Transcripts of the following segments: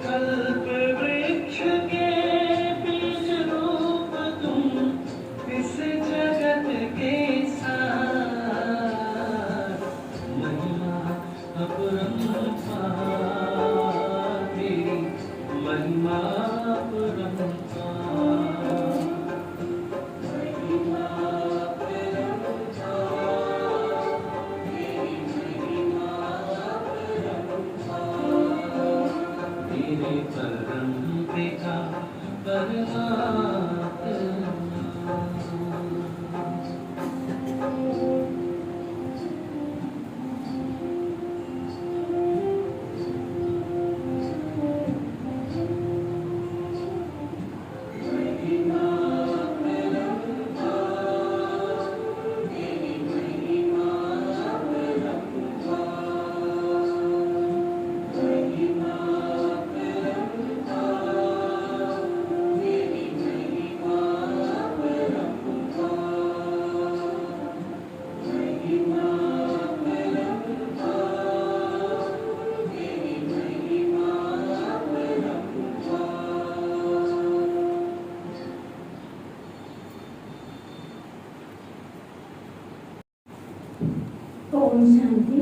कल्प वृक्ष के बीज रूप तुम इस जगत के सार, महिमा अपरंपार तेरी महिमा अपरंपार, महिमा अपरंपार तेरी महिमा अपरंपार, तेरे परम पिता परमात्मा। ओम शांति।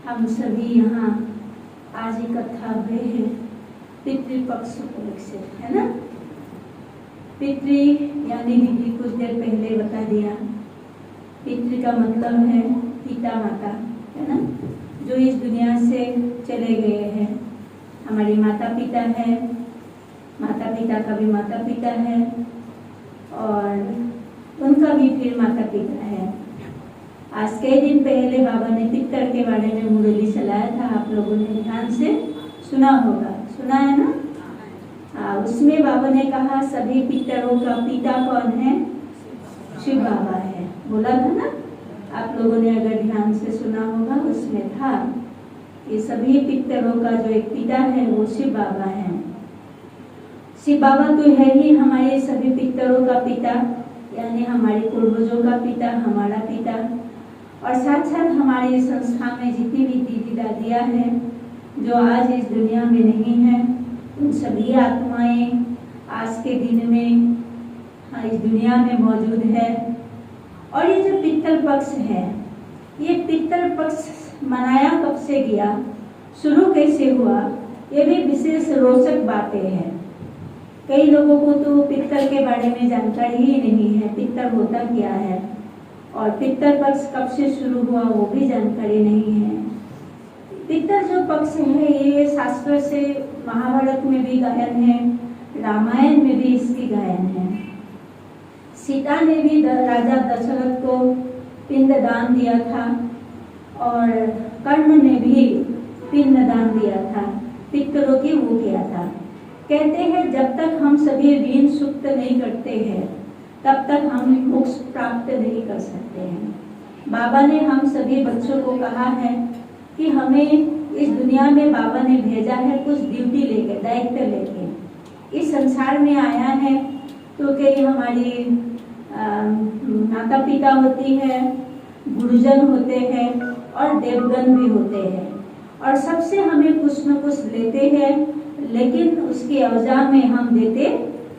हम सभी यहाँ आज इकट्ठा हुए हैं पितृपक्ष उपलक्ष्य से, है ना। पितृ यानी दीदी कुछ देर पहले बता दिया, पितृ का मतलब है पिता माता, है ना, जो इस दुनिया से चले गए हैं। हमारे माता पिता है, माता पिता का भी माता पिता है और उनका भी फिर माता पिता है। आज कई दिन पहले बाबा ने पितर के बारे में मुरली चलाया था, आप लोगों ने ध्यान से सुना होगा, सुना है ना। उसमें बाबा ने कहा सभी पितरों का पिता कौन है? शिव बाबा है, बोला था ना। आप लोगों ने अगर ध्यान से सुना होगा, उसमें था कि सभी पितरों का जो एक पिता है वो शिव बाबा है। शिव बाबा तो है ही हमारे सभी पितरों का पिता, यानी हमारे पूर्वजों का पिता, हमारा पिता। और साथ साथ हमारे संस्था में जितनी भी दीदी दादियाँ हैं जो आज इस दुनिया में नहीं हैं, उन सभी आत्माएं आज के दिन में इस दुनिया में मौजूद है। और ये जो पितृ पक्ष है, ये पितृ पक्ष मनाया कब से गया, शुरू कैसे हुआ, ये भी विशेष रोचक बातें हैं। कई लोगों को तो पितृ के बारे में जानकारी ही नहीं है, पितृ होता क्या है, और पितृ पक्ष कब से शुरू हुआ वो भी जानकारी नहीं है। पितृ जो पक्ष है ये शास्त्र से महाभारत में भी गायन है, रामायण में भी इसकी गायन है। सीता ने भी राजा दशरथ को पिंड दान दिया था और कर्ण ने भी पिंड दान दिया था, पितरों की वो किया था। कहते हैं जब तक हम सभी ऋण सुक्त नहीं करते हैं तब तक हम मोक्ष प्राप्त नहीं कर सकते हैं। बाबा ने हम सभी बच्चों को कहा है कि हमें इस दुनिया में बाबा ने भेजा है कुछ ड्यूटी लेके, दायित्व लेके। इस संसार में आया है तो कई हमारी माता पिता होती है, गुरुजन होते हैं और देवगण भी होते हैं, और सबसे हमें कुछ न कुछ लेते हैं, लेकिन उसके अवजा में हम देते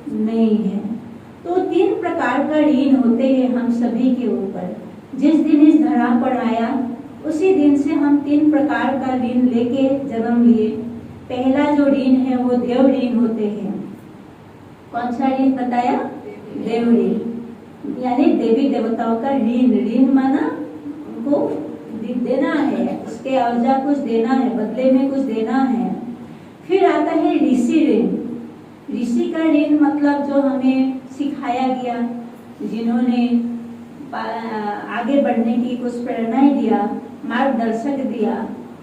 नहीं हैं। तो 3 प्रकार का ऋण होते हैं हम सभी के ऊपर। जिस दिन इस धरा पर आया उसी दिन से हम 3 प्रकार का ऋण लेके जन्म लिए। पहला जो ऋण है वो देव ऋण होते हैं। कौन सा ऋण बताया? देव ऋण, यानी देवी देवताओं का ऋण। ऋण माना उनको देना है, उसके अवजा कुछ देना है, बदले में कुछ देना है। फिर आता है ऋषि ऋण। ऋषि का ऋण मतलब जो हमें सिखाया गया, जिन्होंने आगे बढ़ने की कुछ प्रेरणाएं दिया, मार्गदर्शक दिया।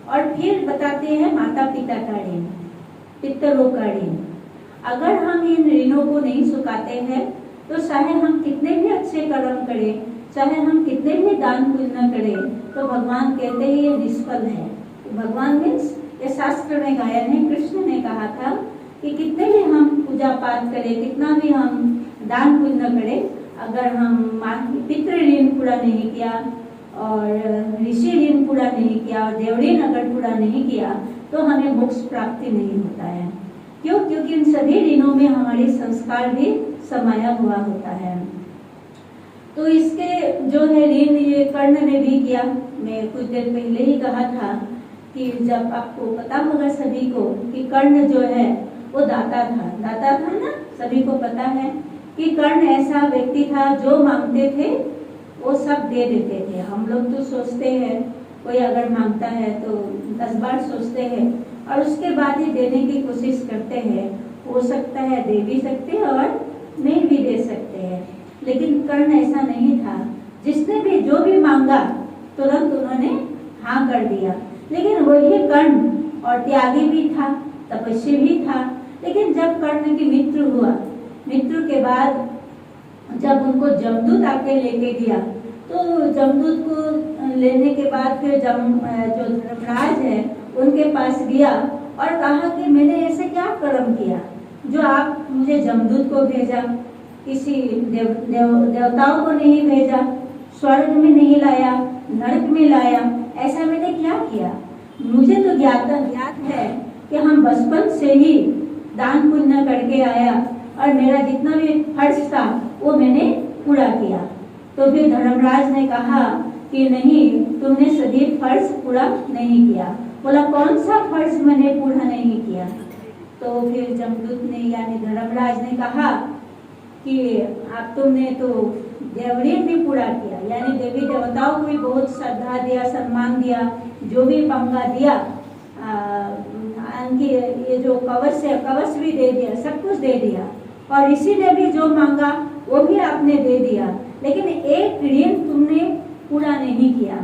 और फिर बताते हैं माता पिता का ऋण, पितरों का ऋण। अगर हम इन ऋणों को नहीं चुकाते हैं तो चाहे हम कितने भी अच्छे कर्म करें, चाहे हम कितने भी दान पुण्य करें, तो भगवान कहते हैं ये निष्फल है। भगवान मीन्स ये शास्त्र में गायन है। कृष्ण ने कहा था कि कितने भी हम पूजा पाठ करें, कितना भी हम दान पुण्य करें, अगर हम पितृ ऋण पूरा नहीं किया और ऋषि ऋण पूरा नहीं किया और देव ऋण अगर पूरा नहीं किया तो हमें मोक्ष प्राप्ति नहीं होता है। क्यों? क्योंकि इन सभी ऋणों में हमारे संस्कार भी समाया हुआ होता है। तो इसके जो है ऋण ये कर्ण ने भी किया। मैं कुछ देर पहले ही कहा था कि जब आपको पता होगा सभी को कि कर्ण जो है वो दाता था ना, सभी को पता है कि कर्ण ऐसा व्यक्ति था जो मांगते थे वो सब दे देते थे। हम लोग तो सोचते हैं कोई अगर मांगता है तो 10 बार सोचते हैं और उसके बाद ही देने की कोशिश करते हैं। हो सकता है दे भी सकते हैं और नहीं भी दे सकते हैं, लेकिन कर्ण ऐसा नहीं था। जिसने भी जो भी मांगा तुरंत उन्होंने हाँ कर दिया। लेकिन वही कर्ण और त्यागी भी था, तपस्वी भी था। लेकिन जब कर्ण की मृत्यु हुआ, मृत्यु के बाद जब उनको जमदूत आके लेके गया तो जमदूत को लेने के बाद फिर जो धर्मराज है उनके पास गया और कहा कि मैंने ऐसे क्या कर्म किया जो आप मुझे जमदूत को भेजा, किसी देवताओं को नहीं भेजा, स्वर्ग में नहीं लाया, नरक में लाया, ऐसा मैंने क्या किया? मुझे तो ज्ञात है कि हम बचपन से ही दान पुण्य करके आया और मेरा जितना भी फर्ज था वो मैंने पूरा किया। तो फिर धर्मराज ने कहा कि नहीं, तुमने सभी फर्ज पूरा नहीं किया। बोला कौन सा फर्ज मैंने पूरा नहीं किया? तो फिर जमदूत ने यानी धर्मराज ने कहा कि आप तुमने तो देवऋण भी पूरा किया, यानी देवी देवताओं को भी बहुत श्रद्धा दिया, सम्मान दिया, जो भी पंगा दिया, उनकी ये जो कवच है कवच भी दे दिया, सब कुछ दे दिया और ऋषि ने भी जो मांगा वो भी आपने दे दिया, लेकिन एक ऋण तुमने पूरा नहीं किया।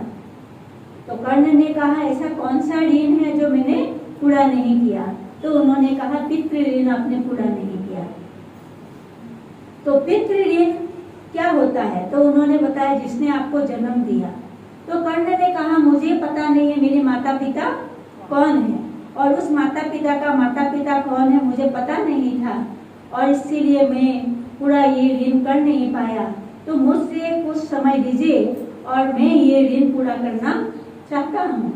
तो कर्ण ने कहा ऐसा कौन सा ऋण है जो मैंने पूरा नहीं किया? तो उन्होंने कहा पितृ ऋण आपने पूरा नहीं किया। तो पितृ ऋण क्या होता है? तो उन्होंने बताया जिसने आपको जन्म दिया। तो कर्ण ने कहा मुझे पता नहीं है मेरे माता पिता कौन है और उस माता पिता कौन है मुझे पता नहीं था और इसीलिए मैं पूरा ये ऋण कर नहीं पाया। तो मुझसे कुछ समय दीजिए और मैं ये ऋण पूरा करना चाहता हूँ।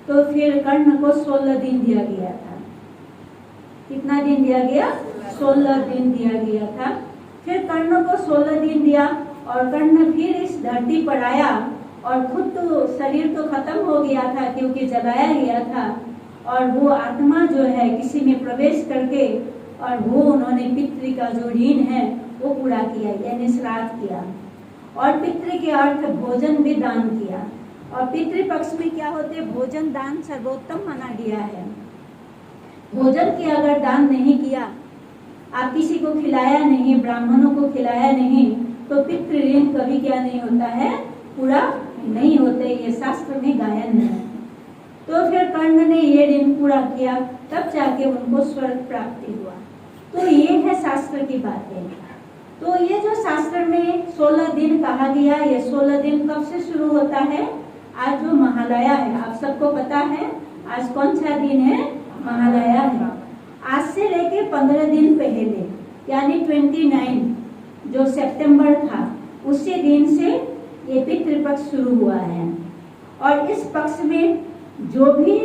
तो फिर कर्ण को 16 दिन दिया गया था। कितना दिन दिया गया? 16 दिन दिया गया था। फिर कर्ण को 16 दिन दिया और कर्ण फिर इस धरती पर आया और खुद तो शरीर तो खत्म हो गया था क्योंकि जलाया गया था और वो आत्मा जो है किसी में प्रवेश करके और वो उन्होंने पितृ का जो ऋण है वो पूरा किया, यानी श्राद्ध किया। और पितृ के अर्थ भोजन भी दान किया। और पितृ पक्ष में क्या होते? भोजन दान सर्वोत्तम माना गया है। भोजन की अगर दान नहीं किया, आप किसी को खिलाया नहीं, ब्राह्मणों को खिलाया नहीं, तो पितृ ऋण कभी क्या नहीं होता है? पूरा नहीं होते। ये शास्त्र में गायन है। तो फिर कर्ण ने ये ऋण पूरा किया, तब जाके उनको स्वर्ग प्राप्ति हुआ। तो ये है शास्त्र की बातें। तो ये जो शास्त्र में 16 दिन कहा गया, ये 16 दिन कब से शुरू होता है? आज जो महालया है, आप सबको पता है आज कौन सा दिन है? महालया है। आज से लेके 15 दिन पहले यानी 29 जो सितंबर था, उसी दिन से ये पितृपक्ष शुरू हुआ है। और इस पक्ष में जो भी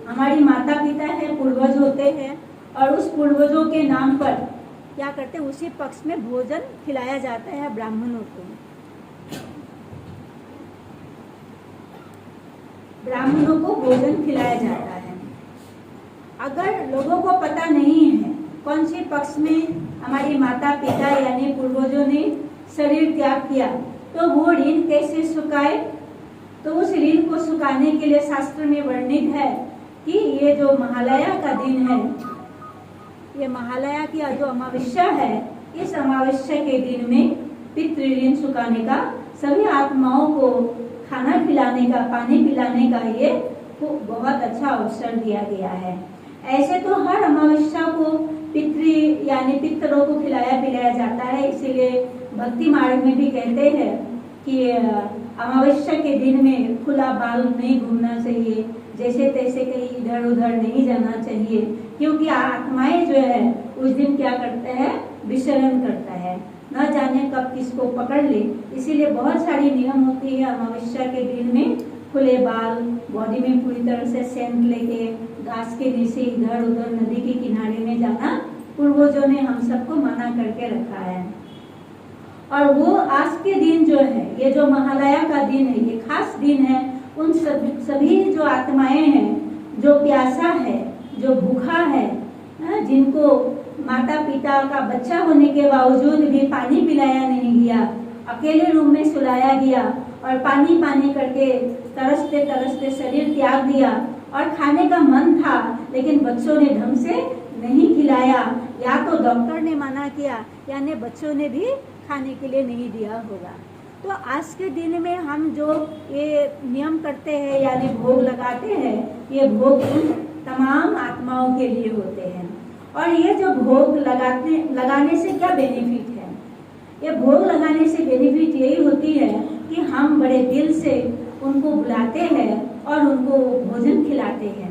हमारी माता पिता है, पूर्वज होते हैं और उस पूर्वजों के नाम पर क्या करते हैं? उसी पक्ष में भोजन खिलाया जाता है ब्राह्मणों को। ब्राह्मणों को भोजन खिलाया जाता है। अगर लोगों को पता नहीं है कौन सी पक्ष में हमारी माता पिता यानी पूर्वजों ने शरीर त्याग किया, तो वो ऋण कैसे चुकाए? तो उस ऋण को चुकाने के लिए शास्त्र में वर्णित है कि ये जो महालया का दिन है, ये महालया की जो अमावस्या है, इस अमावस्या के दिन में पितृ ऋण चुकाने का, सभी आत्माओं को खाना खिलाने का, पानी पिलाने का ये बहुत अच्छा अवसर दिया गया है। ऐसे तो हर अमावस्या को पितृ यानी पितरों को खिलाया पिलाया जाता है। इसीलिए भक्ति मार्ग में भी कहते हैं कि अमावस्या के दिन में खुला बाल नहीं घूमना चाहिए, जैसे तैसे कहीं इधर उधर नहीं जाना चाहिए, क्योंकि आत्माएं जो है उस दिन क्या करते हैं? विचरण करता है। न जाने कब किसको पकड़ ले, इसीलिए बहुत सारी नियम होती है। अमावस्या के दिन में खुले बाल, बॉडी में पूरी तरह से सेंट लेके घास के नीचे इधर उधर नदी के किनारे में जाना पूर्वजों ने हम सबको मना करके रखा है। और वो आज के दिन जो है, ये जो महालया का दिन है, ये खास दिन है उन सभी जो आत्माएं हैं, जो प्यासा है, जो भूखा है, जिनको माता पिता का बच्चा होने के बावजूद भी पानी पिलाया नहीं गया, अकेले रूम में सुलाया गया और पानी पानी करके तरसते तरसते शरीर त्याग दिया, और खाने का मन था लेकिन बच्चों ने ढंग से नहीं खिलाया, या तो डॉक्टर ने मना किया यानी बच्चों ने भी खाने के लिए नहीं दिया होगा। तो आज के दिन में हम जो ये नियम करते हैं यानी भोग लगाते हैं, ये भोग तमाम आत्माओं के लिए होते हैं। और ये जो भोग लगाने से क्या बेनिफिट है? ये भोग लगाने से बेनिफिट यही होती है कि हम बड़े दिल से उनको बुलाते हैं और उनको भोजन खिलाते हैं।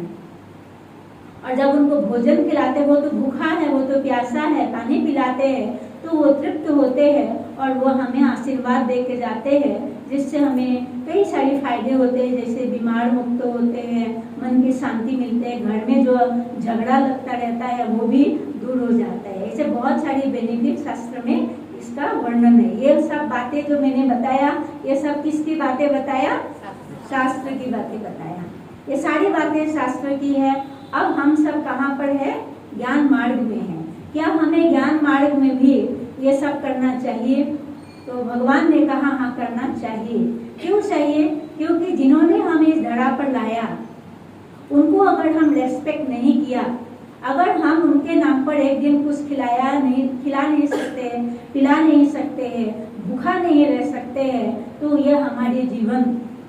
और जब उनको भोजन खिलाते, वो तो भूखा है, वो तो प्यासा है, पानी पिलाते हैं, तो वो तृप्त होते हैं और वो हमें आशीर्वाद दे के जाते हैं, जिससे हमें कई सारे फायदे होते हैं, जैसे बीमार मुक्त होते हैं, मन की शांति मिलते हैं, घर में जो झगड़ा लगता रहता है वो भी दूर हो जाता है। ऐसे बहुत सारी बेनिफिट शास्त्र में इसका वर्णन है। ये सब बातें जो मैंने बताया, ये सब किसकी बातें बताया? शास्त्र की बातें बताया। ये सारी बातें शास्त्र की है। अब हम सब कहाँ पर है? ज्ञान मार्ग में है। क्या हमें ज्ञान मार्ग में भी ये सब करना चाहिए? तो भगवान ने कहा हाँ, करना चाहिए। क्यों चाहिए? क्योंकि जिन्होंने हमें इस धरा पर लाया, उनको अगर हम रेस्पेक्ट नहीं किया, अगर हम उनके नाम पर एक दिन कुछ खिला नहीं सकते, पिला नहीं सकते हैं, भूखा नहीं रह सकते हैं, तो यह हमारे जीवन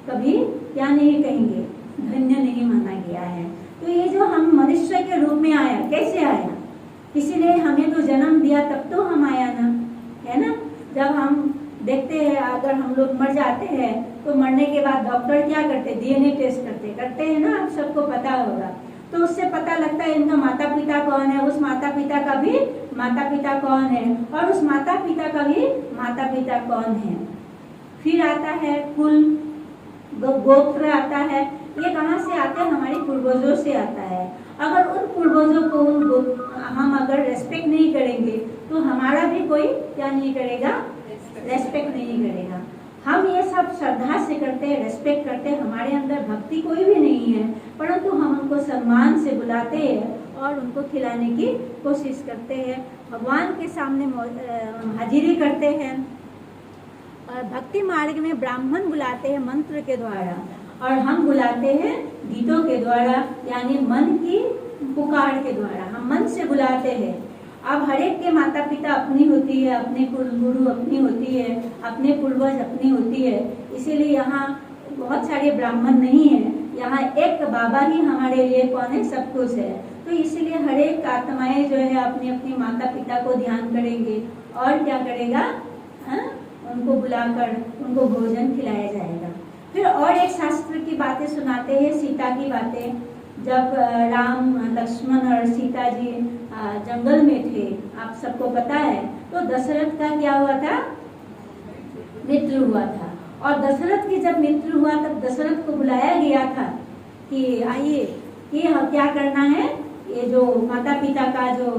कभी क्या नहीं कहेंगे, धन्य नहीं माना गया है। तो ये जो हम मनुष्य के रूप में आया, कैसे आया? किसी ने हमें तो जन्म दिया तब तो हम आया ना, है ना। जब हम देखते हैं अगर हम लोग मर जाते हैं तो मरने के बाद डॉक्टर क्या करते? डीएनए टेस्ट करते हैं ना, आप सबको पता होगा। तो उससे पता लगता है इनका माता पिता कौन है, उस माता पिता का भी माता पिता कौन है, और उस माता पिता का भी माता पिता कौन है। फिर आता है कुल, गोत्र आता है। ये कहाँ से आता है? हमारे पूर्वजों से आता है। अगर उन पूर्वजों को हम अगर रेस्पेक्ट नहीं करेंगे तो हमारा भी कोई क्या नहीं करेगा? रेस्पेक्ट नहीं करेगा। हम ये सब श्रद्धा से करते हैं, रेस्पेक्ट करते हैं, हमारे अंदर भक्ति कोई भी नहीं है, परंतु हम उनको सम्मान से बुलाते हैं और उनको खिलाने की कोशिश करते हैं, भगवान के सामने हाजिरी करते हैं। और भक्ति मार्ग में ब्राह्मण बुलाते हैं मंत्र के द्वारा, और हम बुलाते हैं गीतों के द्वारा, यानी मन की पुकार के द्वारा हम मन से बुलाते हैं। अब हर एक के माता पिता अपनी होती है, अपने कुल गुरु अपनी होती है, अपने पूर्वज अपनी होती है, इसीलिए यहाँ बहुत सारे ब्राह्मण नहीं है। यहाँ एक बाबा ही हमारे लिए कौन है? सब कुछ है। तो इसलिए हर एक आत्माएं जो है अपने अपने माता पिता को ध्यान करेंगे और क्या करेगा? उनको बुलाकर उनको भोजन खिलाया जाएगा। फिर और एक शास्त्र की बातें सुनाते हैं, सीता की बातें। जब राम, लक्ष्मण और सीता जी जंगल में थे, आप सबको पता है, तो दशरथ का क्या हुआ था? मृत्यु हुआ था। और दशरथ की जब मृत्यु हुआ तब दशरथ को बुलाया गया था कि आइए, ये क्या करना है, ये जो माता पिता का जो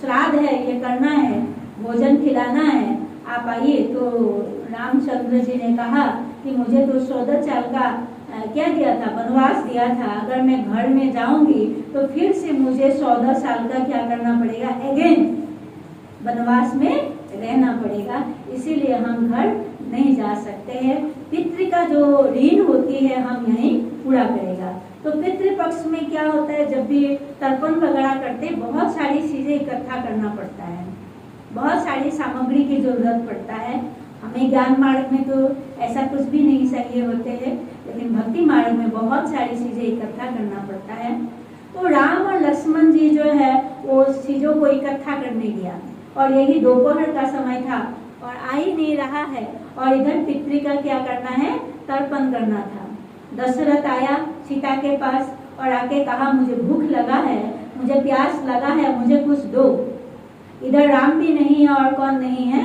श्राद्ध है ये करना है, भोजन खिलाना है, आप आइए। तो रामचंद्र जी ने कहा कि मुझे तो 14 साल का क्या दिया था? वनवास दिया था। अगर मैं घर में जाऊंगी तो फिर से मुझे 14 साल का क्या करना पड़ेगा? अगेन वनवास में रहना पड़ेगा, इसीलिए हम घर नहीं जा सकते हैं। पितृ का जो ऋण होती है हम यहीं पूरा करेगा। तो पितृपक्ष में क्या होता है? जब भी तर्पण वगैरह करते बहुत सारी चीजें इकट्ठा करना पड़ता है, बहुत सारी सामग्री की जरूरत पड़ता है। हमें ज्ञान मार्ग में तो ऐसा कुछ भी नहीं चाहिए होते हैं, लेकिन भक्ति मार्ग में बहुत सारी चीजें इकट्ठा करना पड़ता है। तो राम और लक्ष्मण जी जो है वो चीजों को इकट्ठा करने गया, और यही दोपहर का समय था और आ ही नहीं रहा है, और इधर पितृ का क्या करना है? तर्पण करना था। दशरथ आया सीता के पास और आके कहा मुझे भूख लगा है, मुझे प्यास लगा है, मुझे कुछ दो। इधर राम भी नहीं है और कौन नहीं है,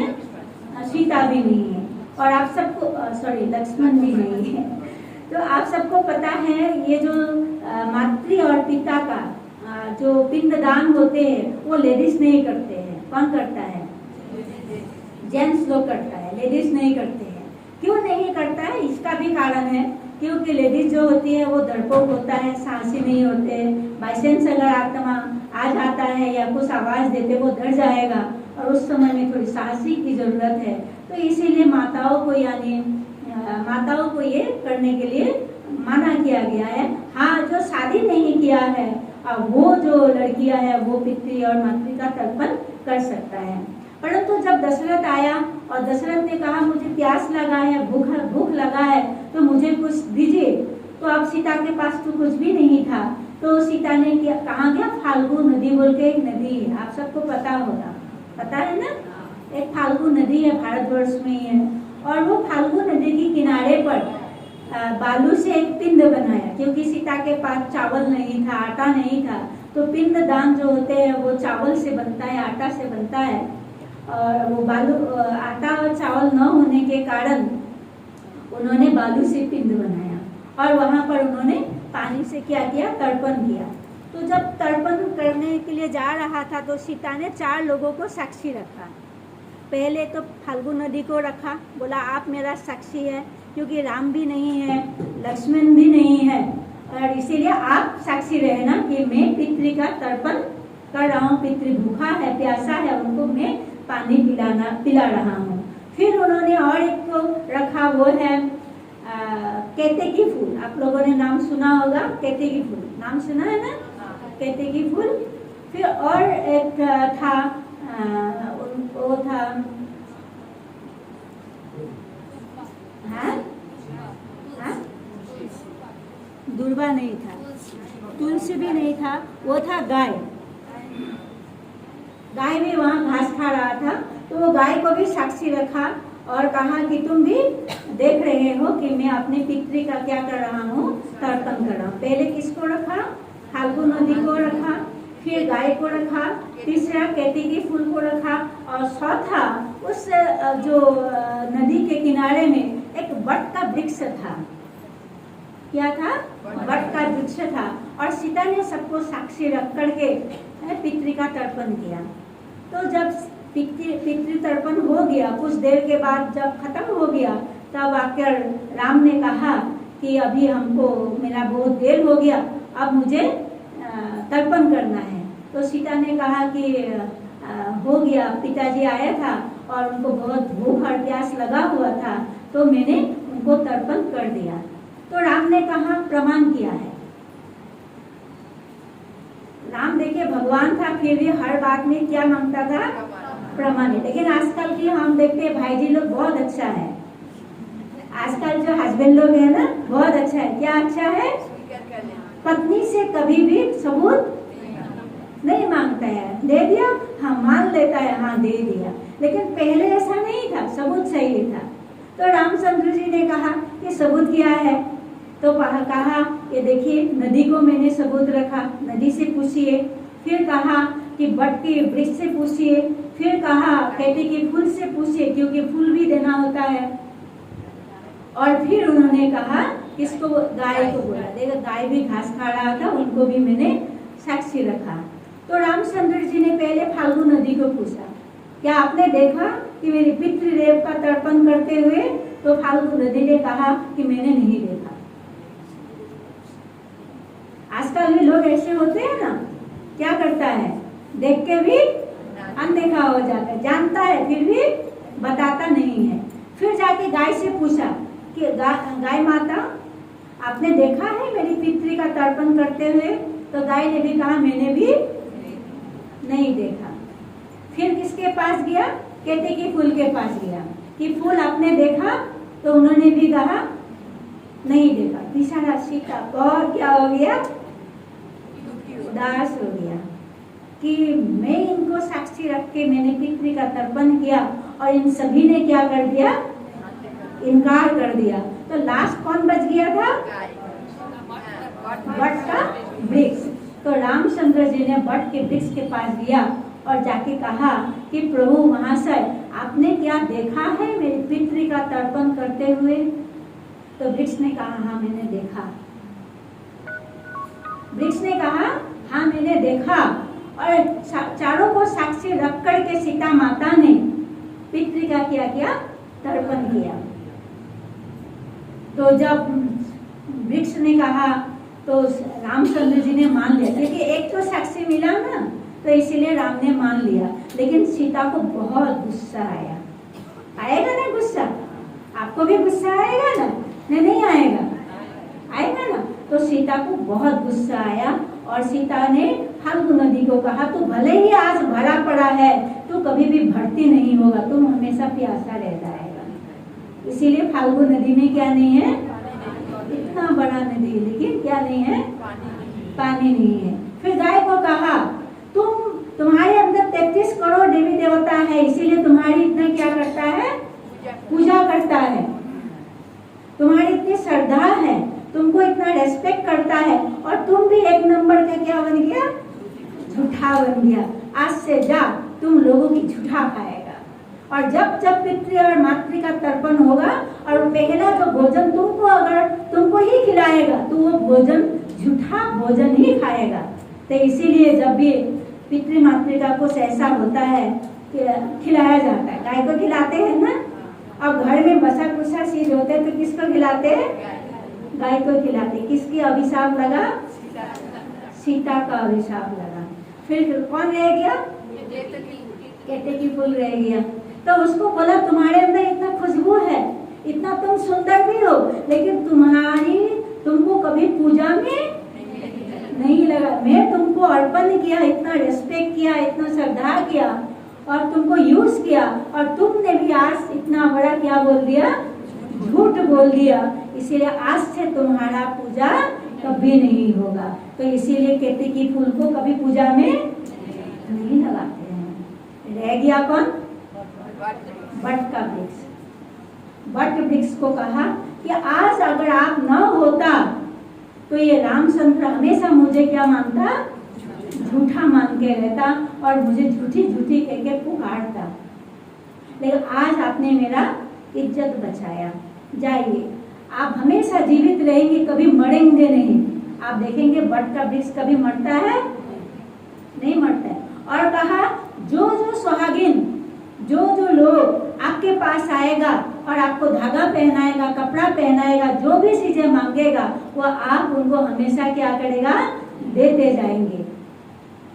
सीता भी नहीं है, और आप सबको सॉरी लक्ष्मण भी नहीं है। तो आप सबको पता है ये जो मातृ और पिता का जो पिंडदान होते हैं वो लेडीज नहीं करते हैं। कौन करता है? जेंट्स लोग करता है, लेडीज नहीं करते हैं। क्यों नहीं करता है? इसका भी कारण है, क्योंकि लेडीज जो होती है वो डरपोक होता है, साहसी नहीं होते। बाई चांस अगर आत्मा आ जाता है या कुछ आवाज देते वो डर जाएगा, और उस समय में थोड़ी साहसी की जरूरत है। तो इसीलिए माताओं को यानी माताओं को ये करने के लिए मना किया गया है। हाँ, जो शादी नहीं किया है वो जो लड़कियां है वो पितृ और मातृ का तर्पण कर सकता है। परंतु जब दशरथ आया और दशरथ ने कहा मुझे प्यास लगा है, भूख लगा है, तो मुझे कुछ दीजिए, तो अब सीता के पास तो कुछ भी नहीं था। तो सीता ने कहा गया, फाल्गु नदी बोल के एक नदी है, आप सबको पता होगा, पता है ना, एक फाल्गु नदी है, भारतवर्ष में ही है। और वो फाल्गु नदी के किनारे पर बालू से एक पिंड बनाया, क्योंकि सीता के पास चावल नहीं था, आटा नहीं था। तो पिंड दान जो होते हैं वो चावल से बनता है, आटा से बनता है। और वो बालू आटा और चावल न होने के कारण उन्होंने बालू से पिंड बनाया, और वहां पर उन्होंने पानी से क्या किया, तर्पण किया। तो जब तर्पण करने के लिए जा रहा था तो सीता ने 4 लोगों को साक्षी रखा। पहले तो फाल्गु नदी को रखा, बोला आप मेरा साक्षी है, क्योंकि राम भी नहीं है, लक्ष्मण भी नहीं है, और इसीलिए आप साक्षी रहना कि मैं पितृ का तर्पण कर रहा हूँ। पितृ भूखा है, प्यासा है, उनको मैं पानी पिला रहा हूँ। फिर उन्होंने और एक को रखा, वो है केतकी फूल। आप लोगों ने नाम सुना होगा, केतकी फूल नाम सुना है ना, केतकी फूल। फिर और एक था वो था दुर्वा नहीं था, तुलसी भी नहीं था, वो था गाय। गाय भी वहाँ घास खा रहा था, तो वो गाय को भी साक्षी रखा और कहा कि तुम भी देख रहे हो कि मैं अपने पितृ का क्या कर रहा हूँ, तर्पण कर रहा हूँ। पहले किसको रखा, फाल्गु नदी को रखा, फिर गाय को रखा, तीसरा केतकी फूल को रखा, और चौथा उस जो नदी के किनारे में एक वट का वृक्ष था। क्या था? वट का वृक्ष था। और सीता ने सबको साक्षी रख करके पितृ का तर्पण किया। तो जब पितृ तर्पण हो गया, कुछ देर के बाद जब खत्म हो गया, तब आकर राम ने कहा कि अभी हमको, मेरा बहुत देर हो गया, अब मुझे तर्पण करना है। तो सीता ने कहा कि हो गया, पिताजी आया था और उनको बहुत भूख और प्यास लगा हुआ था, तो मैंने उनको तर्पण कर दिया। तो राम ने कहा प्रमाण किया है। राम देखिए भगवान था, फिर भी हर बात में क्या मांगता था, प्रमाण। लेकिन आजकल की हम देखते हैं भाई जी लोग बहुत अच्छा है, आजकल जो हस्बैंड लोग है ना बहुत अच्छा है। क्या अच्छा है? पत्नी से कभी भी सबूत नहीं मांगता है, दे दिया हाँ, मान लेता है हाँ दे दिया। लेकिन पहले ऐसा नहीं था, सबूत चाहिए था। तो रामचंद्र जी ने कहा कि सबूत क्या है, तो कहा ये देखिए नदी को मैंने सबूत रखा, नदी से पूछिए। फिर कहा कि वट के वृक्ष से पूछिए। फिर कहा केतकी फूल से पूछिए, क्योंकि फूल भी देना होता है। और फिर उन्होंने कहा किसको, गाय को बोला। देखो गाय भी घास खा रहा था, उनको भी मैंने साक्षी रखा। तो रामचंद्र जी ने पहले फाल्गु नदी को पूछा, क्या आपने देखा कि मेरे पितृदेव का तर्पण करते हुए? तो फाल्गु नदी ने कहा कि मैंने नहीं देखा। आजकल भी लोग ऐसे होते हैं ना, क्या करता है, देख के भी अनदेखा हो जाता है, जानता है फिर भी बताता नहीं है। फिर जाके गाय से पूछा कि गाय माता आपने देखा है मेरी पितृ का तर्पण करते हुए? तो गाय ने भी कहा मैंने भी नहीं देखा। फिर किसके पास गया? केतकी फूल के पास गया कि फूल आपने देखा? तो उन्होंने भी कहा नहीं देखा। बेचारा सीता और क्या हो गया, उदास हो गया कि मैं इनको साक्षी रख के मैंने पितृ का तर्पण किया और इन सभी ने क्या कर दिया, इनकार कर दिया। तो लास्ट कौन बच गया था? वट का वृक्ष। तो रामचंद्र जी ने वट के वृक्ष के पास गया और जाके कहा कि प्रभु महाशय आपने क्या देखा है मेरी पितृ का तर्पण करते हुए? तो वृक्ष ने कहा हाँ मैंने देखा। वृक्ष ने कहा हाँ मैंने देखा। और चारों को साक्षी रख करके सीता माता ने पितृ का क्या किया? तर्पण किया। तो जब वृक्ष ने कहा तो रामचंद्र जी ने मान लिया, क्योंकि एक तो साक्षी मिला ना, तो इसीलिए राम ने मान लिया। लेकिन सीता को बहुत गुस्सा आया। आएगा ना गुस्सा? आपको भी गुस्सा आएगा ना? नहीं आएगा? आएगा ना? तो सीता को बहुत गुस्सा आया और सीता ने फाल्गु नदी को कहा तू भले ही आज भरा पड़ा है, तू कभी भी भरती नहीं होगा, तुम हमेशा प्यासा रह जाएगा। इसीलिए फाल्गु नदी में क्या नहीं है? इतना बड़ा नदी, लेकिन क्या नहीं है? पानी नहीं है। फिर गाय को कहा तुम्हारे अंदर 33 करोड़ देवी देवता है, इसीलिए तुम्हारी इतना क्या करता है? पूजा करता है। तुम्हारी इतनी श्रद्धा है, तुमको इतना रेस्पेक्ट करता है, और तुम भी एक नंबर का क्या बन गया? झूठा बन गया। आज से जा तुम लोगों की झूठा खाएगा। और जब जब पितृ और मातृ का तर्पण होगा और पहला जो भोजन तुमको अगर तुमको ही खिलाएगा तो वो भोजन झूठा भोजन ही खाएगा। तो इसीलिए जब भी पितृ मातृका को ऐसा होता है कि खिलाया जाता है। गाय को खिलाते हैं ना, अब घर में बसा कुसा चीज होते हैं तो किसको खिलाते हैं? गाय को खिलाते। किसकी अभिशाप लगा? सीता का अभिशाप लगा। फिर कौन रह गया? केतकी फूल रह गया। तो उसको बोला तुम्हारे अंदर इतना खुशबू है, इतना तुम सुंदर भी हो, लेकिन तुमको कभी पूजा में नहीं लगा। मैं तुमको अर्पण किया, इतना रेस्पेक्ट किया, इतना श्रद्धा किया और तुमको यूज किया, और तुमने भी आज इतना बड़ा क्या बोल दिया? झूठ बोल दिया। इसीलिए आज से तुम्हारा पूजा कभी नहीं होगा। तो इसीलिए केतकी फूल को कभी पूजा में नहीं लगाते हैं। रह गया कौन? वट का वृक्ष। वट वृक्ष को कहा कि आज अगर आप न होता तो ये रामचंद्र हमेशा मुझे क्या मानता? झूठा मान के रहता और मुझे झूठी झूठी कह के पुकारता। लेकिन आज आपने मेरा इज्जत बचाया। जाइए, आप हमेशा जीवित रहेंगे, कभी मरेंगे नहीं। आप देखेंगे वट का वृक्ष कभी मरता है? नहीं मरता है। और कहा जो सुहागिन, जो लोग आपके पास आएगा और आपको धागा पहनाएगा, कपड़ा पहनाएगा, जो भी चीजें मांगेगा वो आप उनको हमेशा क्या करेगा? देते जाएंगे।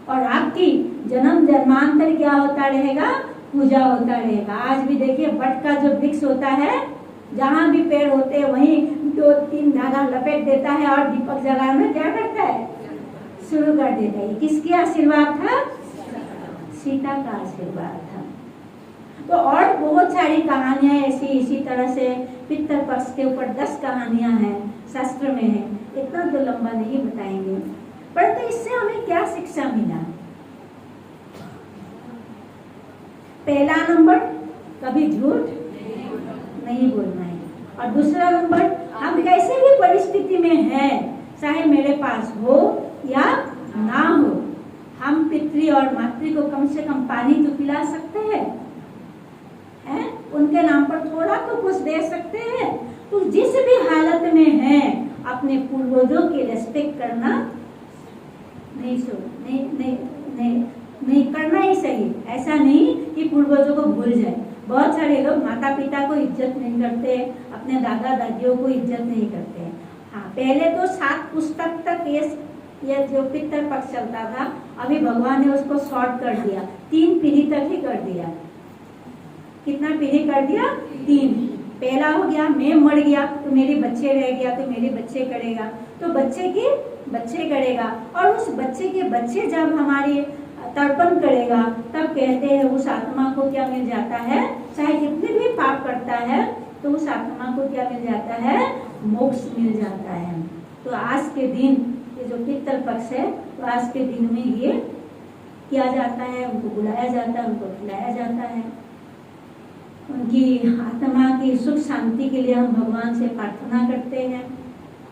और आपकी जन्म जन्मांतर क्या होता रहेगा? पूजा होता रहेगा। आज भी देखिए वट का जो वृक्ष होता है, जहाँ भी पेड़ होते हैं वहीं 2-3 धागा लपेट देता है और दीपक जलाना क्या करता है? शुरू कर देता है। किसकी आशीर्वाद था? सीता का आशीर्वाद था। तो और बहुत सारी कहानियां ऐसी इसी तरह से पितृ पक्ष के ऊपर 10 कहानियां हैं, शास्त्र में है। इतना तो लंबा नहीं बताएंगे, परंतु इससे हमें क्या शिक्षा मिला? पहला नंबर, कभी झूठ नहीं बोलना है। और दूसरा नंबर, हम कैसे भी परिस्थिति में हैं, चाहे मेरे पास हो या ना हो, हम पितृ और मातृ को कम से कम पानी तो पिला सकते हैं, उनके नाम पर थोड़ा तो कुछ दे सकते हैं। तो जिस भी हालत में है अपने पूर्वजों की रेस्पेक्ट करना नहीं करना ही सही। ऐसा नहीं कि पूर्वजों को भूल जाए। बहुत सारे लोग माता पिता को इज्जत नहीं करते, अपने दादा दादियों को इज्जत नहीं करते। हाँ, पहले तो 7 पुस्तक तक ये जो पितृ पक्ष चलता था, अभी भगवान ने उसको शॉर्ट कर दिया, 3 पीढ़ी तक ही कर दिया। कितना पीढ़ी कर दिया? 3। पहला हो गया मैं मर गया तो मेरे बच्चे रह गया तो मेरे बच्चे करेगा, तो बच्चे के बच्चे करेगा, और उस बच्चे के बच्चे जब हमारे तर्पण करेगा तब कहते हैं उस आत्मा को क्या मिल जाता है? चाहे कितने भी पाप करता है तो उस आत्मा को क्या मिल जाता है? मोक्ष मिल जाता है। तो आज के दिन ये जो पितृ पक्ष है, तो आज के दिन में ये किया जाता है, उनको बुलाया जाता है, उनको खिलाया जाता है। उनकी आत्मा की सुख शांति के लिए हम भगवान से प्रार्थना करते हैं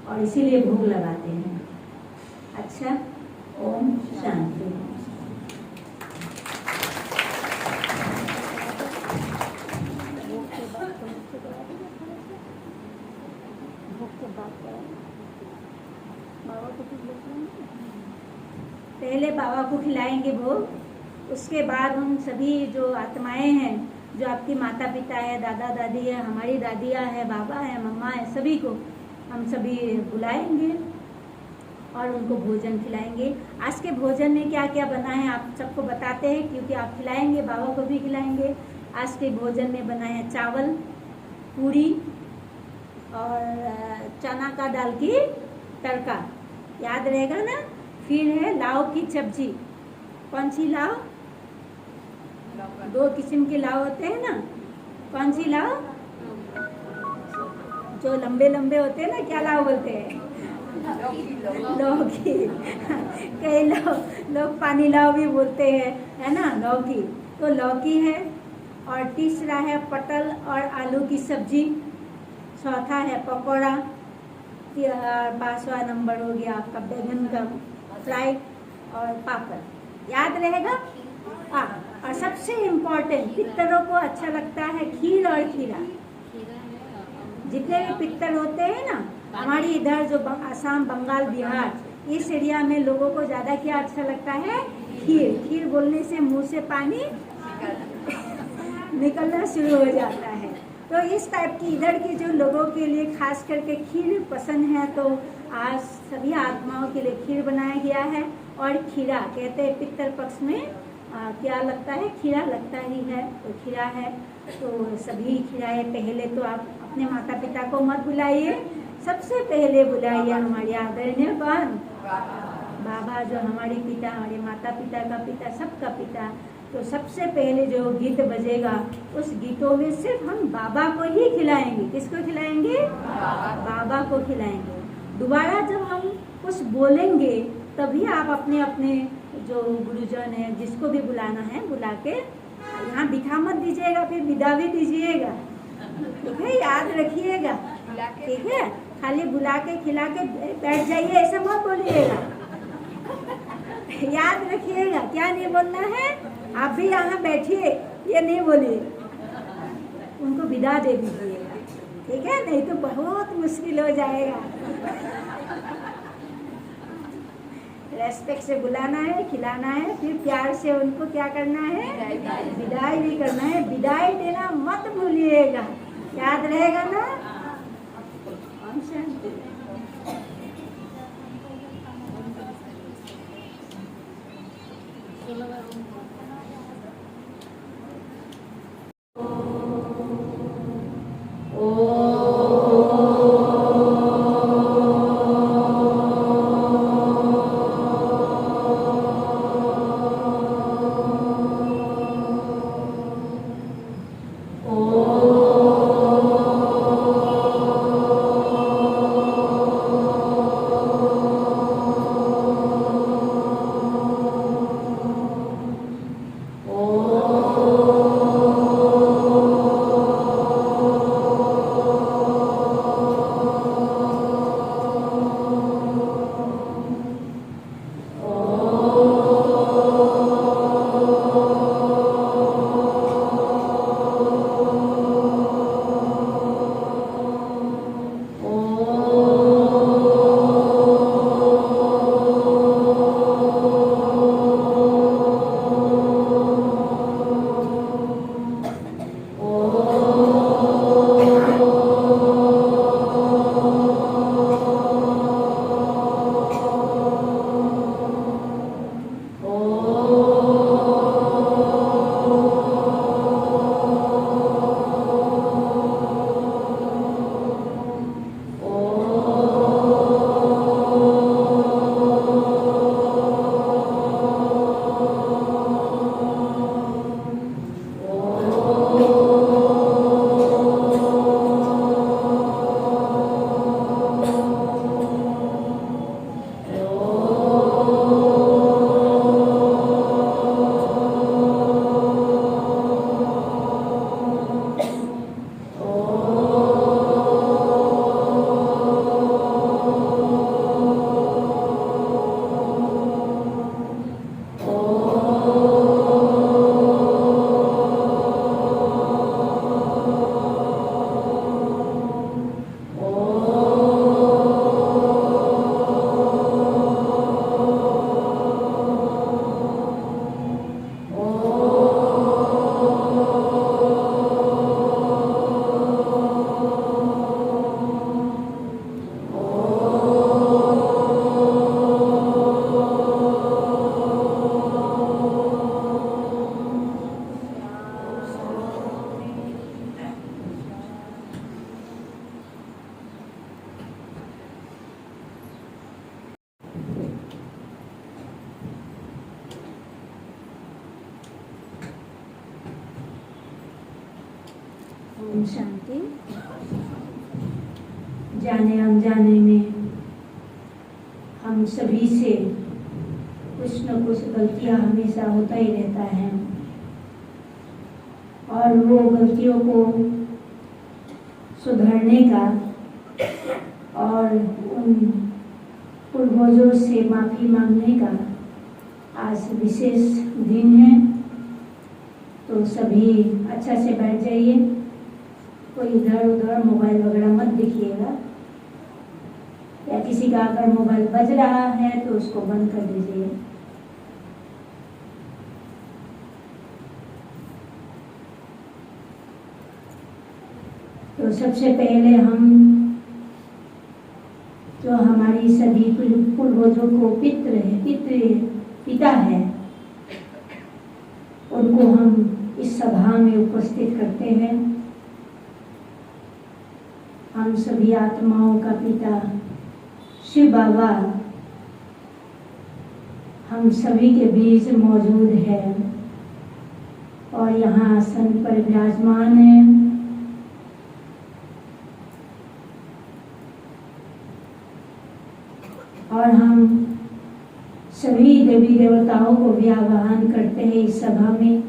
और इसीलिए भोग लगाते हैं। अच्छा, ओम शांति। पहले बाबा को खिलाएंगे भोग, उसके बाद उन सभी जो आत्माएं हैं, जो आपकी माता पिता है, दादा दादी है, हमारी दादियाँ है, बाबा है, मम्मा है, सभी को हम सभी बुलाएंगे और उनको भोजन खिलाएंगे। आज के भोजन में क्या क्या बना है आप सबको बताते हैं, क्योंकि आप खिलाएंगे, बाबा को भी खिलाएंगे। आज के भोजन में बना है चावल, पूरी और चना का दाल की तड़का, याद रहेगा ना। फिर है लाव की सब्जी। कौन सी लाव? 2 किस्म के लाव होते हैं ना। कौन सी लाव? जो लंबे लंबे होते हैं ना, क्या लाव बोलते हैं? लौकी। कई लोग पानी लाव भी बोलते हैं, है ना, लौकी। तो लौकी है। और तीसरा है पटल और आलू की सब्जी। चौथा है पकौड़ा। 5वां नंबर हो गया आपका बैंगन का फ्राई और पापड़। याद रहेगा। और सबसे इम्पोर्टेंट, पितरों को अच्छा लगता है खीर और खीरा। जितने भी पितर होते हैं ना, हमारी इधर जो असम, बंगाल, बिहार, इस एरिया में लोगों को ज़्यादा क्या अच्छा लगता है? खीर। खीर बोलने से मुंह से पानी निकलना शुरू हो जाता है। तो इस टाइप की इधर के जो लोगों के लिए खास करके खीर पसंद है, तो आज सभी आत्माओं के लिए खीर बनाया गया है। और खीरा कहते हैं पितर पक्ष में क्या लगता है? खीरा लगता ही है, तो खीरा है। तो सभी खिलाए। पहले तो आप अपने माता पिता को मत बुलाइए, सबसे पहले बुलाइए हमारे आदरणीय कौन? बाबा, जो हमारे पिता, हमारे माता पिता का पिता, सबका पिता। तो सबसे पहले जो गीत बजेगा, उस गीतों में सिर्फ हम बाबा को ही खिलाएंगे। किसको खिलाएंगे? बाबा को खिलाएंगे। दोबारा जब हम कुछ बोलेंगे, तभी आप अपने अपने जो गुरुजन है, जिसको भी बुलाना है, बुला के यहाँ बिठा मत दीजिएगा, फिर विदा भी दीजिएगा, ठीक है? याद रखिएगा, ठीक है? खाली बुला के खिला के बैठ जाइए, ऐसा मत बोलिएगा। याद रखिएगा, क्या नहीं बोलना है? आप भी यहाँ बैठिए, ये नहीं बोलिए, उनको विदा दे दीजिएगा, ठीक है? नहीं तो बहुत मुश्किल हो जाएगा। रेस्पेक्ट से बुलाना है, खिलाना है, फिर प्यार से उनको क्या करना है? विदाई भी करना है। विदाई देना मत भूलिएगा, याद रहेगा ना? ओम शांति। जाने अनजाने में हम सभी से कुछ न कुछ गलतियां हमेशा होता ही रहता है, और वो गलतियों को सुधारने का और उन पूर्वजों से माफ़ी मांगने का आज विशेष दिन है। तो सभी अच्छा से बैठ जाइए, कोई इधर उधर मोबाइल वगैरह मत देखिएगा, या किसी का अगर मोबाइल बज रहा है तो उसको बंद कर दीजिए। तो सबसे पहले हम जो हमारी सभी पूर्वजों को पिता है, उनको हम इस सभा में उपस्थित करते हैं। हम सभी आत्माओं का पिता शिव बाबा हम सभी के बीच मौजूद है और यहाँ आसन पर विराजमान है। और हम सभी देवी देवताओं को भी आवाहन करते हैं इस सभा में।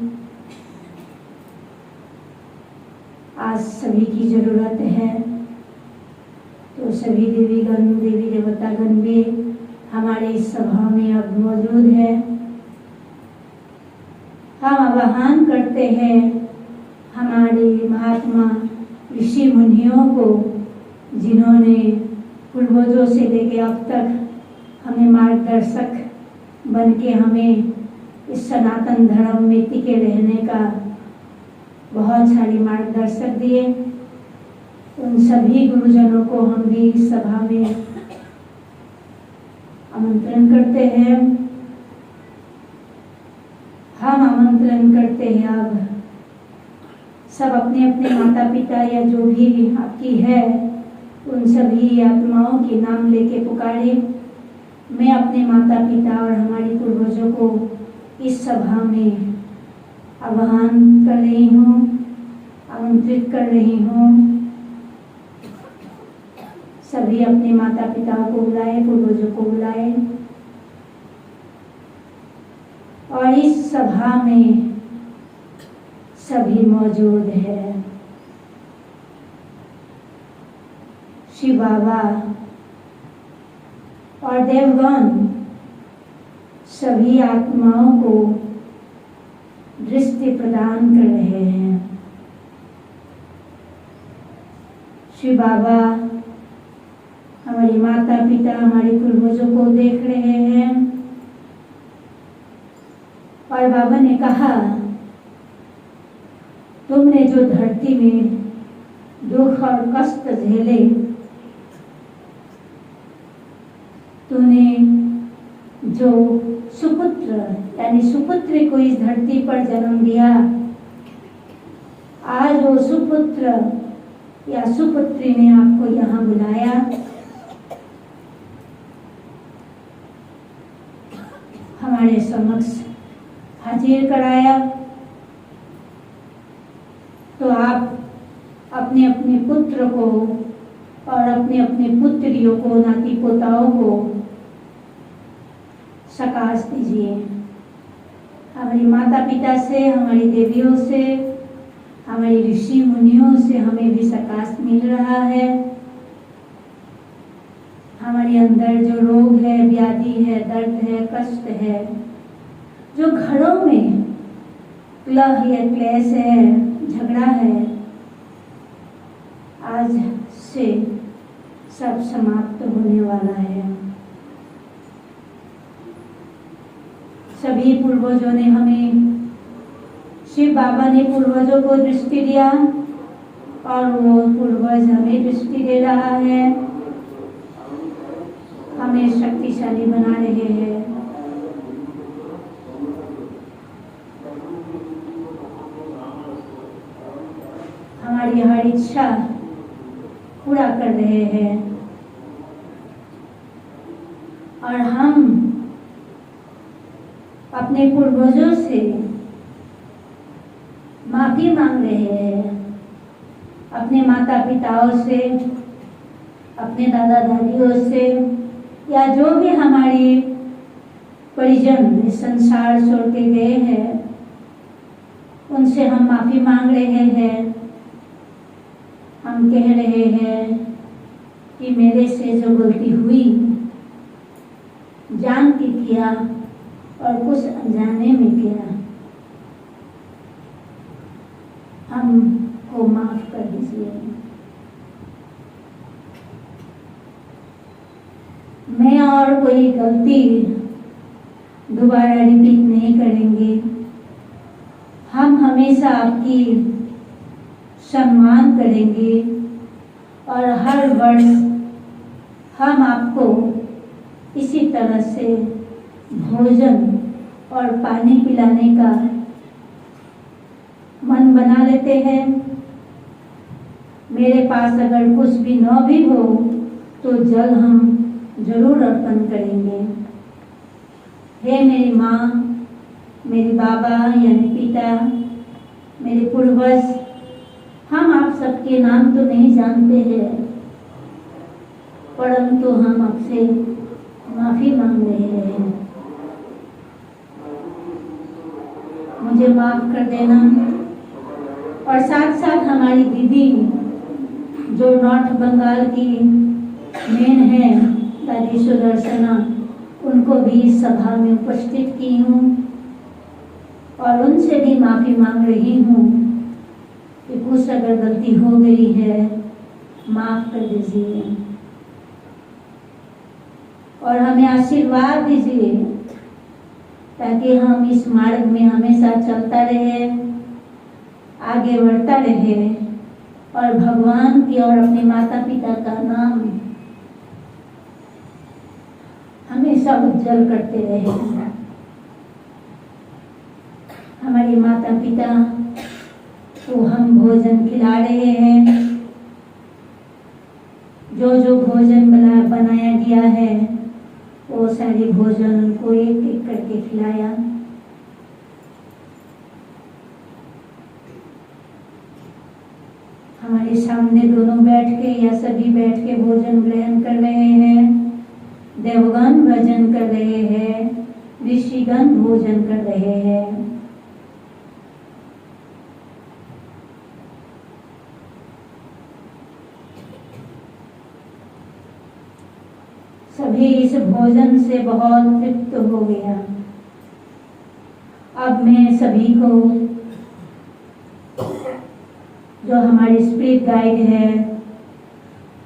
आज सभी की जरूरत है, तो सभी देवीगण देवी देवतागण भी हमारे इस सभा में अब मौजूद है। हम आवाहन करते हैं हमारे महात्मा ऋषि मुनियों को, जिन्होंने पूर्वजों से लेकर अब तक हमें मार्गदर्शक बन के हमें इस सनातन धर्म में टिके रहने का बहुत सारी मार्गदर्शक दिए। उन सभी गुरुजनों को हम भी इस सभा में आमंत्रण करते हैं। हम आमंत्रण करते हैं अब सब अपने अपने माता पिता या जो भी आपकी है उन सभी आत्माओं के नाम लेके पुकारे। मैं अपने माता पिता और हमारी पूर्वजों को इस सभा में आह्वान कर रही हूँ, आमंत्रित कर रही हूँ। सभी अपने माता पिताओं को बुलाए, पूर्वजों को बुलाए और इस सभा में सभी मौजूद है। शिव बाबा और देवगण सभी आत्माओं को दृष्टि प्रदान कर रहे हैं। शिव बाबा हमारी माता पिता हमारे पूर्वजों को देख रहे हैं और बाबा ने कहा, तुमने जो धरती में दुख और कष्ट झेले, तूने जो सुपुत्र यानी सुपुत्री को इस धरती पर जन्म दिया, आज वो सुपुत्र या सुपुत्री ने आपको यहाँ बुलाया। हमारे समक्ष हाजिर कराया, तो आप अपने अपने पुत्र को और अपने अपने पुत्रियों को, नाती पोताओं को सकाश दीजिए। हमारी माता पिता से, हमारी देवियों से, हमारी ऋषि मुनियों से हमें भी सकाश मिल रहा है। हमारे अंदर जो रोग है, व्याधि है, दर्द है, कष्ट है, जो घरों में कलह या क्लेश है, झगड़ा है, आज से सब समाप्त होने वाला है। सभी पूर्वजों ने हमें, शिव बाबा ने पूर्वजों को दृष्टि दिया और वो पूर्वज हमें दृष्टि दे रहा है, हमें शक्तिशाली बना रहे हैं। हमारी हर इच्छा पूरा कर रहे हैं और हम अपने पूर्वजों से माफी मांग रहे हैं अपने माता पिताओं से, अपने दादा दादियों से, या जो भी हमारी परिजन इस संसार छोड़ के गए हैं, उनसे हम माफी मांग रहे हैं। हम कह रहे हैं कि मेरे से जो गलती हुई, जान के किया और कुछ अनजाने में किया, हमको माफ कर दीजिए। मैं और कोई गलती दोबारा रिपीट नहीं करेंगे। हम हमेशा आपकी सम्मान करेंगे और हर वर्ष हम आपको इसी तरह से भोजन और पानी पिलाने का मन बना लेते हैं। मेरे पास अगर कुछ भी न भी हो तो जल हम जरूर अर्पण करेंगे। हे मेरी माँ, मेरे बाबा यानी पिता, मेरे पूर्वज, हम आप सबके नाम तो नहीं जानते हैं, परंतु हम आपसे माफी मांग रहे हैं। मुझे माफ कर देना। और साथ साथ हमारी दीदी जो नॉर्थ बंगाल की मेन है, दादी सुदर्शना, उनको भी इस सभा में उपस्थित की हूँ और उनसे भी माफी मांग रही हूँ कि कुछ अगर गलती हो गई है, माफ कर दीजिए और हमें आशीर्वाद दीजिए ताकि हम इस मार्ग में हमेशा चलता रहे, आगे बढ़ता रहे और भगवान की और अपने माता पिता का नाम हमेशा उज्जवल करते रहे। हमारे माता पिता को हम भोजन खिला रहे हैं। जो जो भोजन बनाया गया है वो सारे भोजन उनको एक एक करके खिलाया। हमारे सामने दोनों बैठ के या सभी बैठ के भोजन ग्रहण कर रहे हैं। देवगण भजन कर रहे हैं, ऋषिगण भोजन कर रहे हैं। सभी इस भोजन से बहुत तृप्त हो गया। अब मैं सभी को, जो हमारे स्पिरिट गाइड है,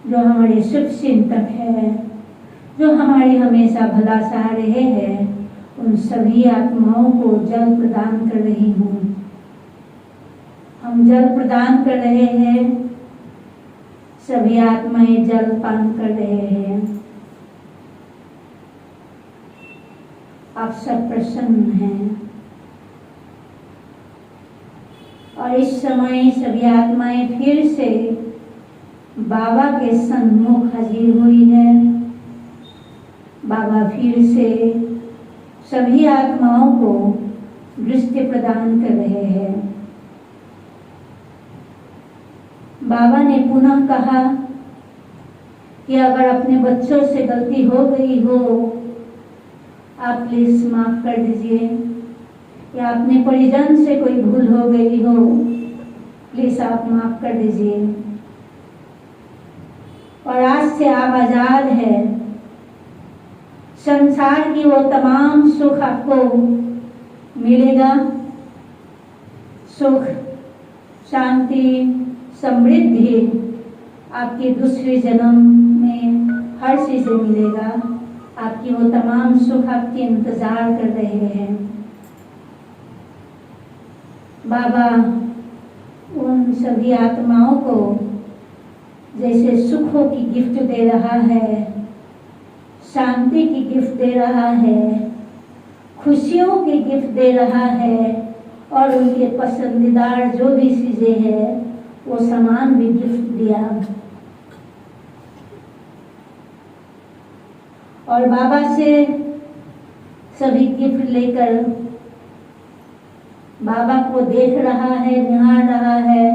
जो हमारे शुभ चिंतक है, जो हमारे हमेशा भला चाह रहे हैं, उन सभी आत्माओं को जल प्रदान कर रही हूँ। हम जल प्रदान कर रहे हैं, सभी आत्माएं जल पान कर रहे हैं। आप सब प्रसन्न हैं और इस समय सभी आत्माएं फिर से बाबा के सन्मुख हाजिर हुई है। बाबा फिर से सभी आत्माओं को दृष्टि प्रदान कर रहे हैं। बाबा ने पुनः कहा कि अगर अपने बच्चों से गलती हो गई हो, आप प्लीज माफ कर दीजिए, या अपने परिजन से कोई भूल हो गई हो, प्लीज आप माफ कर दीजिए। और आज से आप आजाद हैं। संसार की वो तमाम सुख आपको मिलेगा, सुख, शांति, समृद्धि आपके दूसरे जन्म में हर चीज मिलेगा। आपकी वो तमाम सुख आपके इंतजार कर रहे हैं। बाबा उन सभी आत्माओं को जैसे सुखों की गिफ्ट दे रहा है, शांति की गिफ्ट दे रहा है, खुशियों की गिफ्ट दे रहा है और उनके पसंदीदार जो भी चीजें हैं वो सामान भी गिफ्ट दिया। और बाबा से सभी गिफ्ट लेकर बाबा को देख रहा है, निहार रहा है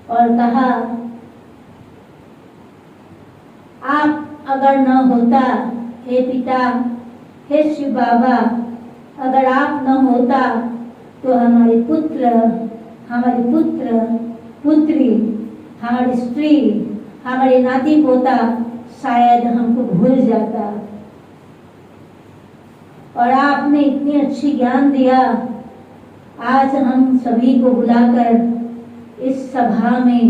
और कहा, आप अगर न होता, हे पिता, हे शिव बाबा, अगर आप न होता तो हमारे पुत्र, पुत्री, हमारी स्त्री, हमारे नाती पोता शायद हमको भूल जाता। और आपने इतनी अच्छी ज्ञान दिया, आज हम सभी को बुलाकर इस सभा में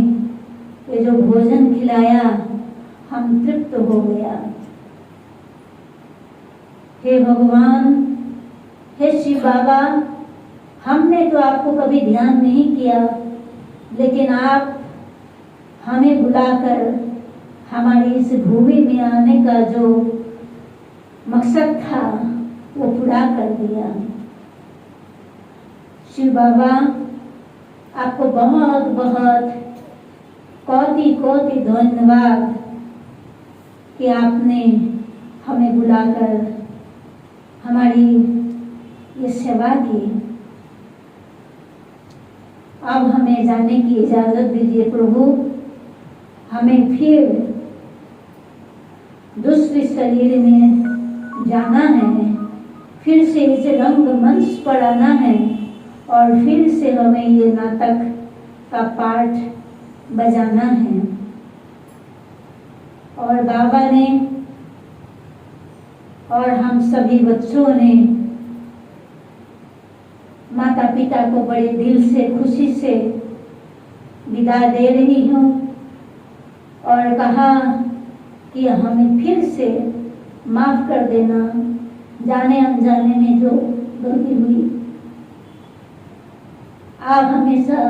ये जो भोजन खिलाया, हम तृप्त हो गया। हे भगवान, हे शिव बाबा, हमने तो आपको कभी ध्यान नहीं किया, लेकिन आप हमें बुलाकर हमारी इस भूमि में आने का जो मकसद था वो पूरा कर दिया। शिव बाबा, आपको बहुत बहुत कोटि कोटि धन्यवाद कि आपने हमें बुलाकर हमारी ये सेवा की। अब हमें जाने की इजाजत दीजिए प्रभु। हमें फिर दूसरे शरीर में जाना है, फिर से इस रंग मंच पर आना है और फिर से हमें ये नाटक का पाठ बजाना है। और बाबा ने और हम सभी बच्चों ने माता पिता को बड़े दिल से खुशी से विदा दे रही हूँ और कहा कि हमें फिर से माफ कर देना, जाने अनजाने में जो गलती हुई। आप हमेशा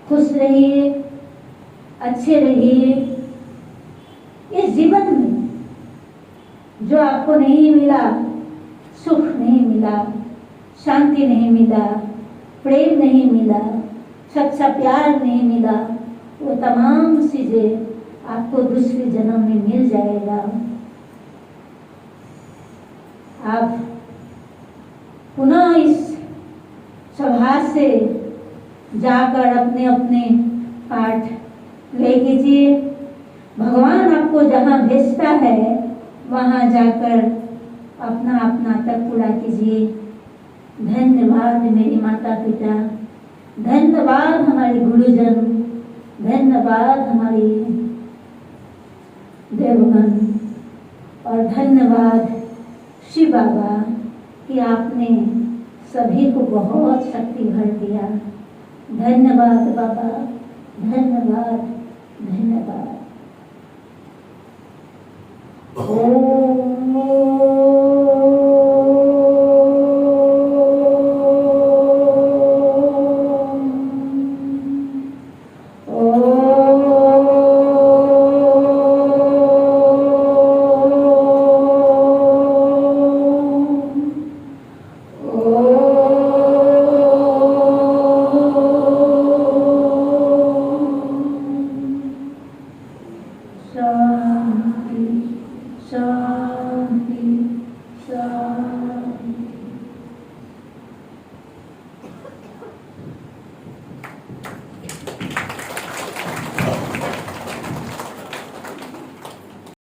खुश रहिए, अच्छे रहिए। इस जीवन में जो आपको नहीं मिला, सुख नहीं मिला, शांति नहीं मिला, प्रेम नहीं मिला, सच्चा प्यार नहीं मिला, वो तमाम चीजें आपको दूसरे जन्म में मिल जाएगा। आप पुनः इस सभा से जाकर अपने अपने पाठ ले कीजिए। भगवान आपको जहाँ भेजता है वहाँ जाकर अपना अपना तक पूरा कीजिए। धन्यवाद मेरे माता पिता, धन्यवाद हमारे गुरुजन, धन्यवाद हमारी देवगण और धन्यवाद शिव बाबा कि आपने सभी को बहुत शक्ति भर दिया। धन्यवाद बाबा, धन्यवाद, धन्यवाद। ओम